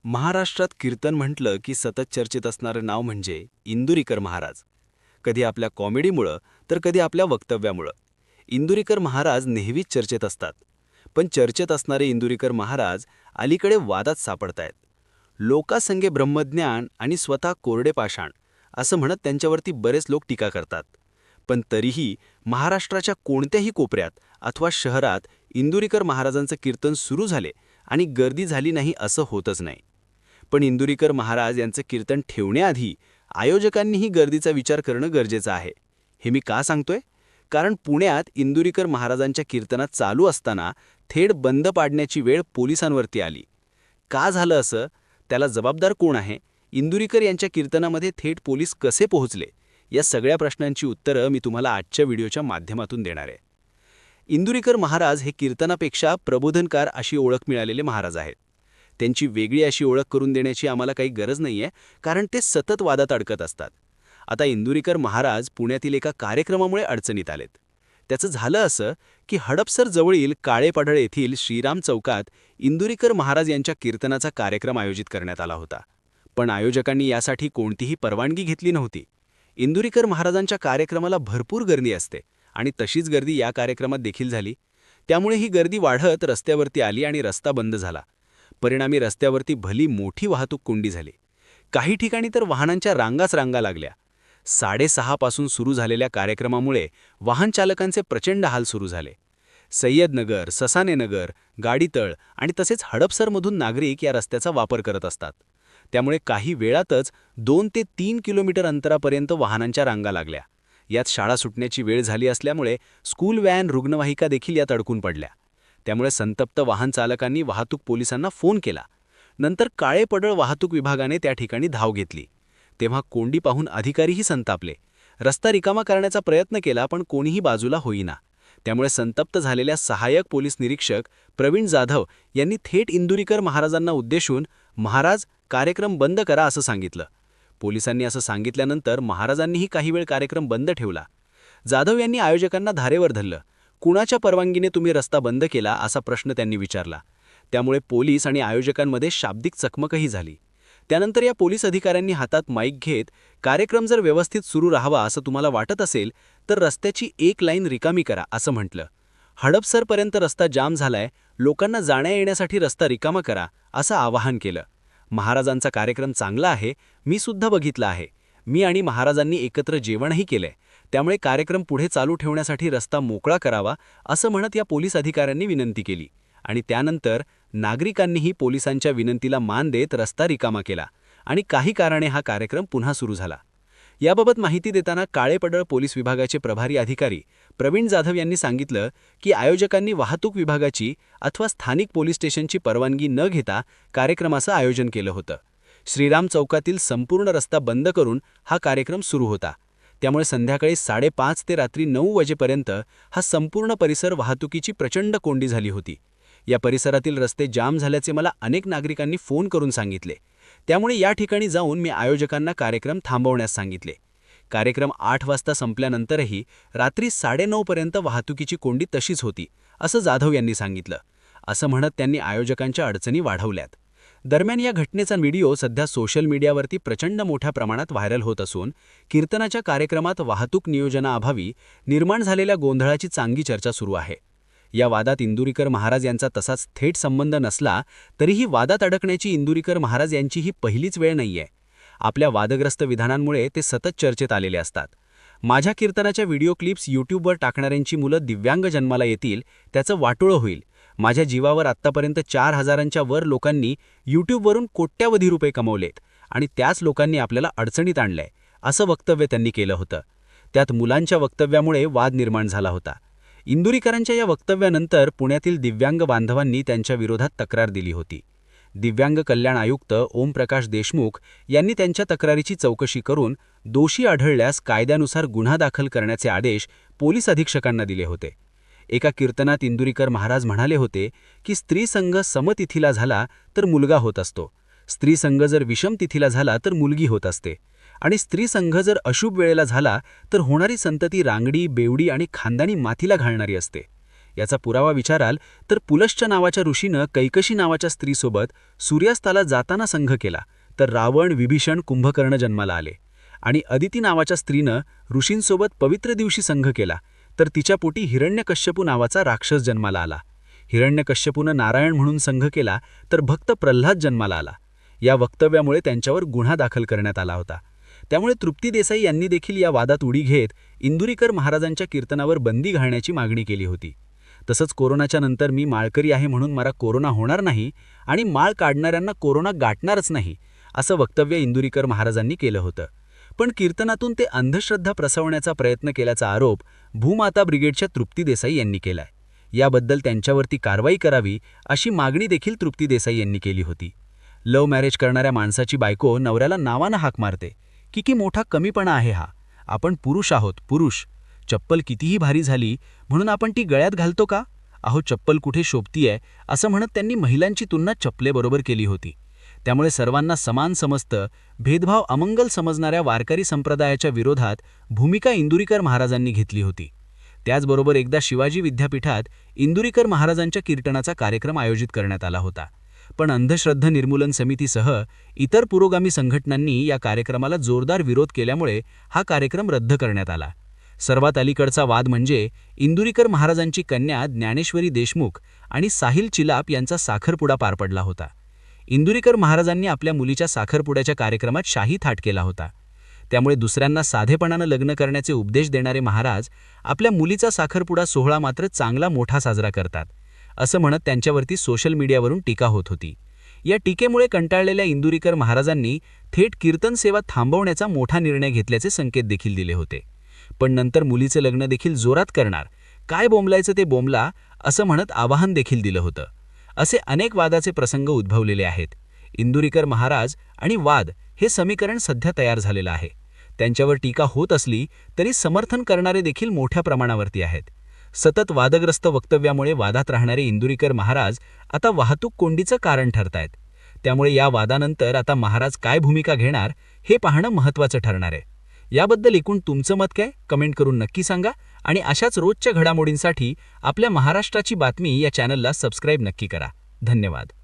महाराष्ट्रात कीर्तन म्हटलं की सतत चर्चेत असणारं नाव म्हणजे इंदुरीकर महाराज. कधी आपल्या कॉमेडीमुळं तर कधी आपल्या वक्तव्यामुळं. इंदुरीकर महाराज नेहमीच चर्चेत असतात. पण चर्चेत असणारे इंदुरीकर महाराज अलीकडे वादात सापडतायत. लोकासंगे ब्रह्मज्ञान आणि स्वतः कोरडे पाषाण असं म्हणत त्यांच्यावरती बरेच लोक टीका करतात. पण तरीही महाराष्ट्राच्या कोणत्याही कोपऱ्यात अथवा शहरात इंदुरीकर महाराजांचं कीर्तन सुरू झाले आणि गर्दी झाली नाही असं होतच नाही. पण इंदुरीकर महाराज यांचं कीर्तन ठेवण्याआधी आयोजकांनीही गर्दीचा विचार करणं गरजेचं आहे. हे मी का सांगतोय? कारण पुण्यात इंदुरीकर महाराजांच्या कीर्तनात चालू असताना थेट बंद पाडण्याची वेळ पोलिसांवरती आली. का झालं असं? त्याला जबाबदार कोण आहे? इंदुरीकर यांच्या कीर्तनामध्ये थेट पोलीस कसे पोहोचले? या सगळ्या प्रश्नांची उत्तरं मी तुम्हाला आजच्या व्हिडिओच्या माध्यमातून देणार आहे. इंदुरीकर महाराज हे कीर्तनापेक्षा प्रबोधनकार अशी ओळख मिळालेले महाराज आहेत. त्यांची वेगळी अशी ओळख करून देण्याची आम्हाला काही गरज नाहीये, कारण ते सतत वादात अडकत असतात. आता इंदुरीकर महाराज पुण्यातील एका कार्यक्रमामुळे अडचणीत आलेत. त्याचं झालं असं की हडपसर जवळील काळेपाडळ येथील श्रीराम चौकात इंदुरीकर महाराज यांच्या कीर्तनाचा कार्यक्रम आयोजित करण्यात आला होता. पण आयोजकांनी यासाठी कोणतीही परवानगी घेतली नव्हती. इंदुरीकर महाराजांच्या कार्यक्रमाला भरपूर गर्दी असते आणि तशीच गर्दी या कार्यक्रमात देखील झाली. त्यामुळे ही गर्दी वाढत रस्त्यावरती आली आणि रस्ता बंद झाला. परिणामी रस्त्यावरती भली मोठी वाहतूक कोंडी झाली. काही ठिकाणी तर वाहनांच्या रांगाच रांगा लागल्या. 6:30 पासून सुरू झालेल्या कार्यक्रमामुळे वाहनचालकांचे प्रचंड हाल सुरू झाले. सय्यदनगर, ससानेनगर, गाडीतळ आणि तसेच हडपसरमधून नागरिक या रस्त्याचा वापर करत असतात. त्यामुळे काही वेळातच 2 ते 3 किलोमीटर अंतरापर्यंत वाहनांच्या रांगा लागल्या. यात शाळा सुटण्याची वेळ झाली असल्यामुळे स्कूल व्हॅन, रुग्णवाहिका देखील यात अडकून पडल्या. त्यामुळे संतप्त वाहन चालकांनी वाहतूक पोलिसांना फोन केला. नंतर काळेपडळ वाहतूक विभागाने त्या ठिकाणी धाव घेतली. तेव्हा कोंडी पाहून अधिकारीही संतापले. रस्ता रिकामा करण्याचा प्रयत्न केला, पण कोणीही बाजूला होईना. त्यामुळे संतप्त झालेल्या सहाय्यक पोलीस निरीक्षक प्रवीण जाधव यांनी थेट इंदुरीकर महाराजांना उद्देशून "महाराज, कार्यक्रम बंद करा" असं सांगितलं. पोलिसांनी असं सांगितल्यानंतर महाराजांनीही काही वेळ कार्यक्रम बंद ठेवला. जाधव यांनी आयोजकांना धारेवर धरलं. कुणाच्या परवानगीने तुम्ही रस्ता बंद केला असा प्रश्न त्यांनी विचारला. त्यामुळे पोलीस आणि आयोजकांमध्ये शाब्दिक चकमकही झाली. त्यानंतर या पोलीस अधिकाऱ्यांनी हातात माईक घेत, कार्यक्रम जर व्यवस्थित सुरू राहावा असं तुम्हाला वाटत असेल तर रस्त्याची एक लाईन रिकामी करा असं म्हटलं. हडपसरपर्यंत रस्ता जाम झालाय, लोकांना जाण्या येण्यासाठी रस्ता रिकामा करा असं आवाहन केलं. महाराजांचा कार्यक्रम चांगला आहे, मी सुद्धा बघितला आहे. मी आणि महाराजांनी एकत्र जेवणही केलंय. त्यामुळे कार्यक्रम पुढे चालू ठेवण्यासाठी रस्ता मोकळा करावा असं म्हणत या पोलीस अधिकाऱ्यांनी विनंती केली. आणि त्यानंतर नागरिकांनीही पोलिसांच्या विनंतीला मान देत रस्ता रिकामा केला आणि काही कारणे हा कार्यक्रम पुन्हा सुरू झाला. याबाबत माहिती देताना काळेपडळ पोलीस विभागाचे प्रभारी अधिकारी प्रवीण जाधव यांनी सांगितलं की आयोजकांनी वाहतूक विभागाची अथवा स्थानिक पोलीस स्टेशनची परवानगी न घेता कार्यक्रमाचं आयोजन केलं होतं. श्रीराम चौकातील संपूर्ण रस्ता बंद करून हा कार्यक्रम सुरू होता. त्यामुळे संध्याकाळी 5:30 ते रात्री 9 वाजेपर्यंत हा संपूर्ण परिसर वाहतुकीची प्रचंड कोंडी झाली होती. या परिसरातील रस्ते जाम झाल्याचे मला अनेक नागरिकांनी फोन करून सांगितले. त्यामुळे या ठिकाणी जाऊन मी आयोजकांना कार्यक्रम थांबवण्यास सांगितले. कार्यक्रम 8 वाजता संपल्यानंतरही रात्री 9:30 पर्यंत वाहतुकीची कोंडी तशीच होती असं जाधव यांनी सांगितलं. असं म्हणत त्यांनी आयोजकांच्या अडचणी वाढवल्यात. दरम्यान या घटनेचा व्हिडिओ सध्या सोशल मीडियावरती प्रचंड मोठ्या प्रमाणात व्हायरल होत असून कीर्तनाच्या कार्यक्रमात वाहतूक नियोजनाअभावी निर्माण झालेल्या गोंधळाची चांगली चर्चा सुरू आहे. या वादात इंदुरीकर महाराज यांचा तसाच थेट संबंध नसला तरीही वादात अडकण्याची इंदुरीकर महाराज यांची ही पहिलीच वेळ नाहीये. आपल्या वादग्रस्त विधानांमुळे ते सतत चर्चेत आलेले असतात. माझ्या कीर्तनाच्या व्हिडिओ क्लिप्स यूट्यूबवर टाकणाऱ्यांची मुलं दिव्यांग जन्माला येतील, त्याचं वाटोळं होईल. माझ्या जीवावर आत्तापर्यंत 4,000च्या वर लोकांनी यूट्यूबवरून कोट्यावधी रुपये कमवलेत आणि त्याच लोकांनी आपल्याला अडचणीत आणलंय असं वक्तव्य त्यांनी केलं होतं. त्यात मुलांच्या वक्तव्यामुळे वाद निर्माण झाला होता. इंदुरीकरांच्या या वक्तव्यानंतर पुण्यातील दिव्यांग बांधवांनी त्यांच्या विरोधात तक्रार दिली होती. दिव्यांग कल्याण आयुक्त ओमप्रकाश देशमुख यांनी त्यांच्या तक्रारीची चौकशी करून दोषी आढळल्यास कायद्यानुसार गुन्हा दाखल करण्याचे आदेश पोलीस अधीक्षकांना दिले होते. एका कीर्तनात इंदुरीकर महाराज म्हणाले होते की स्त्रीसंग समतिथीला झाला तर मुलगा होत असतो, स्त्रीसंग जर विषम तिथीला झाला तर मुलगी होत असते आणि स्त्रीसंघ जर अशुभ वेळेला झाला तर होणारी संतती रांगडी, बेवडी आणि खानदानी मातीला घालणारी असते. याचा पुरावा विचाराल तर पुलश्च नावाच्या ऋषीनं कैकशी नावाच्या स्त्रीसोबत सूर्यास्ताला जाताना संघ केला, तर रावण, विभीषण, कुंभकर्ण जन्माला आले. आणि अदिती नावाच्या स्त्रीनं ऋषींसोबत पवित्र दिवशी संघ केला, तर तिच्या पोटी हिरण्यकश्यपू नावाचा राक्षस जन्माला आला. हिरण्यकश्यपूनं नारायण म्हणून संघ केला, तर भक्त प्रल्हाद जन्माला आला. या वक्तव्यामुळे त्यांच्यावर गुन्हा दाखल करण्यात आला होता. त्यामुळे तृप्ती देसाई यांनी देखील या वादात उडी घेत इंदुरीकर महाराजांच्या कीर्तनावर बंदी घालण्याची मागणी केली होती. तसंच कोरोनाच्या नंतर मी माळकरी आहे म्हणून मला कोरोना होणार नाही आणि माळ काढणाऱ्यांना कोरोना गाठणारच नाही, असं वक्तव्य इंदुरीकर महाराजांनी केलं होतं. पण कीर्तनातून ते अंधश्रद्धा प्रसवण्याचा प्रयत्न केल्याचा आरोप भूमाता ब्रिगेडच्या तृप्ती देसाई यांनी केलाय. याबद्दल त्यांच्यावरती कारवाई करावी अशी मागणी देखील तृप्ती देसाई यांनी केली होती. लव्ह मॅरेज करणाऱ्या माणसाची बायको नवऱ्याला नावानं हाक मारते की मोठा कमीपणा आहे हा, आपण पुरुष आहोत, पुरुष. चप्पल कितीही भारी झाली म्हणून आपण ती गळ्यात घालतो का? अहो, चप्पल कुठे शोभतीये असं म्हणत त्यांनी महिलांची तुलना चपलेबरोबर केली होती. त्यामुळे सर्वांना समान समजतं, भेदभाव अमंगल समजणाऱ्या वारकरी संप्रदायाच्या विरोधात भूमिका इंदुरीकर महाराजांनी घेतली होती. त्याचबरोबर एकदा शिवाजी विद्यापीठात इंदुरीकर महाराजांच्या कीर्तनाचा कार्यक्रम आयोजित करण्यात आला होता. पण अंधश्रद्धा निर्मूलन समितीसह इतर पुरोगामी संघटनांनी या कार्यक्रमाला जोरदार विरोध केल्यामुळे हा कार्यक्रम रद्द करण्यात आला. सर्वात अलीकडचा वाद म्हणजे इंदुरीकर महाराजांची कन्या ज्ञानेश्वरी देशमुख आणि साहिल चिलाप यांचा साखरपुडा पार पडला होता. इंदुरीकर महाराजांनी आपल्या मुलीच्या साखरपुड्याच्या कार्यक्रमात शाही थाट केला होता. त्यामुळे दुसऱ्यांना साधेपणानं लग्न करण्याचे उपदेश देणारे महाराज आपल्या मुलीचा साखरपुडा सोहळा मात्र चांगला मोठा साजरा करतात, असं म्हणत त्यांच्यावरती सोशल मीडियावरून टीका होत होती. या टीकेमुळे कंटाळलेल्या इंदुरीकर महाराजांनी थेट कीर्तन सेवा थांबवण्याचा मोठा निर्णय घेतल्याचे संकेत देखील दिले होते. पण नंतर मुलीचे लग्न देखील जोरात करणार, काय बोंबलायचं ते बोंबला, असं म्हणत आवाहन देखील दिलं होतं. असे अनेक वादाचे प्रसंग उद्भवलेले आहेत. इंदुरीकर महाराज आणि वाद हे समीकरण सध्या तयार झालेलं आहे. त्यांच्यावर टीका होत असली तरी समर्थन करणारे देखील मोठ्या प्रमाणावरती आहेत. सतत वादग्रस्त वक्तव्यामुळे वादात राहणारे इंदुरीकर महाराज आता वाहतूक कोंडीचं कारण ठरतायत. त्यामुळे या वादानंतर आता महाराज काय भूमिका घेणार हे पाहणं महत्त्वाचं ठरणार आहे. याबद्दल एकूण तुमचं मत काय, कमेंट करून नक्की सांगा. आणि अशाच रोजच्या घडामोडींसाठी आपल्या महाराष्ट्राची बातमी या चॅनलला सबस्क्राईब नक्की करा. धन्यवाद.